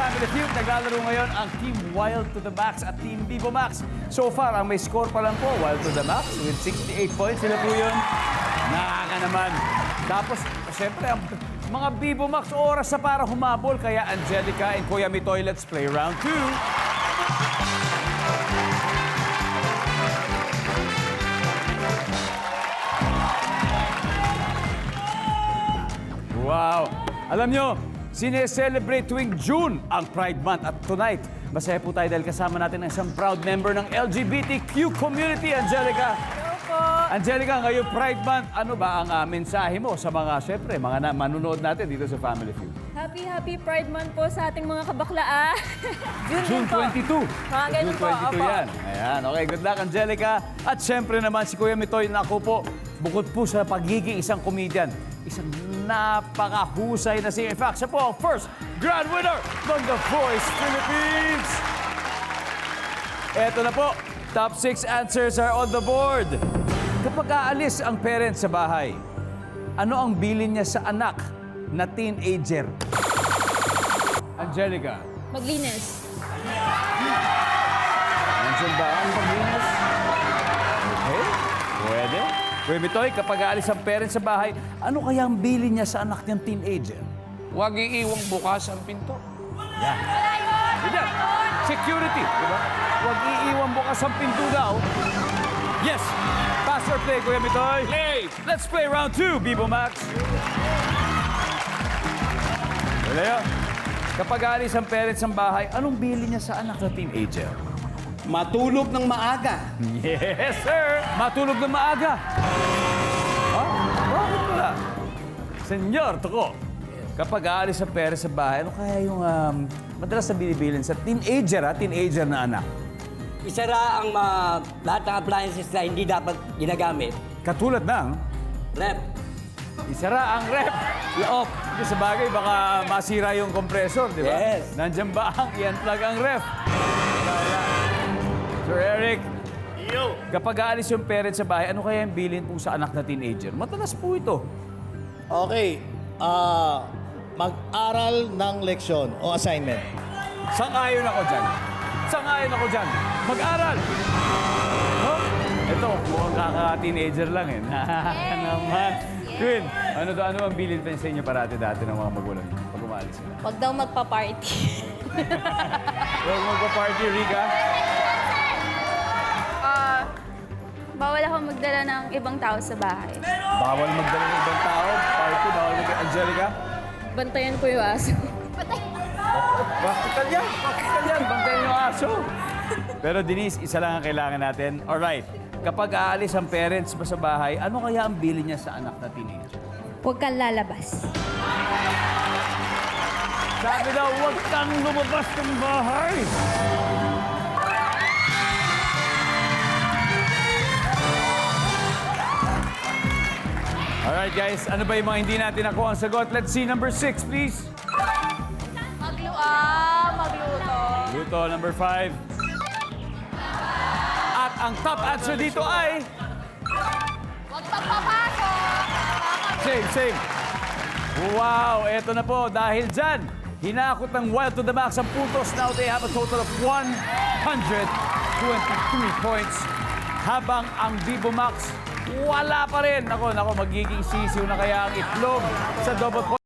Family Feud, naglalaro ngayon ang Team Wild to the Max at Team Bibo Max. So far, ang may score pa lang po, Wild to the Max with 68 points. Sila po yun. Nakaka naman. Tapos, siyempre, ang mga Bibo Max, oras na para humabol. Kaya Angelica and Kuya Mitoy, let's play round 2. Wow! Alam nyo, sineselebrate tuwing June ang Pride Month. At tonight, masaya po tayo dahil kasama natin ang isang proud member ng LGBTQ community, Angelica. Hello po. Angelica, ngayong Pride Month, ano ba ang mensahe mo sa mga, syempre, mga manunood natin dito sa Family Feud? Happy Pride Month po sa ating mga kabaklaan. June 22. Mga ganun June po, 22 opo. yan. Ayan, okay, good luck, Angelica. At syempre naman si Kuya Mitoy, naku po, bukod po sa pagiging isang comedian, isang napakahusay na singer. In fact, siya po ang first grand winner ng The Voice Philippines. Eto na po, top 6 answers are on the board. Kapag aalis ang parents sa bahay, ano ang bilin niya sa anak na teenager? Angelica. Maglinis. Nandiyan ba ang paglinis? Okay, pwede. Kuya Mitoy, kapag aalis ang parents sa bahay, ano kaya ang bilin niya sa anak niyang teenager? Huwag iiwang bukas ang pinto. Yan. Yan. Security, di ba? Huwag iiwan bukas ang pinto daw. Yes! Pass or play, Kuya Mitoy? Play! Let's play round 2, Bibo Max. Wala yun. Kapag aalis ang parents ng bahay, anong bilin niya sa anak na teenager? Matulog ng maaga. Yes, sir! Matulog na maaga. Ha? Bakit wala? Senyor, tuko. Kapag aalis ang parents sa bahay, ano kaya yung madalas na binibilin sa teenager, teenager na anak? Isara ang lahat ng appliances na hindi dapat ginagamit. Katulad ng Rep. isara ang rep. I-off. Kasi sa bagay, baka masira yung compressor, di ba? Yes. Nandiyan ba ang i-unplug ang ref? Wala. Sir Eric, kapag aalis yung parents sa bahay, ano kaya yung bilin po sa anak na teenager? Matalas po ito. Okay, mag-aral ng leksyon o assignment. Sang-ayon ako dyan. Sang-ayon ako dyan. Mag-aral! Huh? Ito, mukhang kaka-teenager lang eh. Nakaka naman. Queen, ano ang bilin pa sa inyo parati dati ng mga magulang pag umalis sila? Huwag daw magpa-party. Huwag magpa-party, Rika. Bawal ako magdala ng ibang tao sa bahay. Bawal magdala ng ibang tao. Party, bawal magdala. Angelica? Bantayan ko yung aso. Practical yan. Practical yan. Bantayan yung aso. Pero Denise, isa lang ang kailangan natin. Alright. Kapag aalis ang parents pa sa bahay, ano kaya ang bilin niya sa anak na teenager? Huwag kang lalabas. Sabi daw, huwag kang lumabas ng bahay. Alright guys, ano ba yung mga hindi natin nakuha ang sagot? Let's see number 6, please. Magluto. Luto, number 5. At ang top answer dito ay... Huwag pagpapasok. Same. Wow, eto na po. Dahil dyan, hinakot ng Wild to the Max ang puntos. Now they have a total of 123 points. Habang ang Bibo Max, wala pa rin. Nako, magiging sisiw na kaya ang itlog sa double point.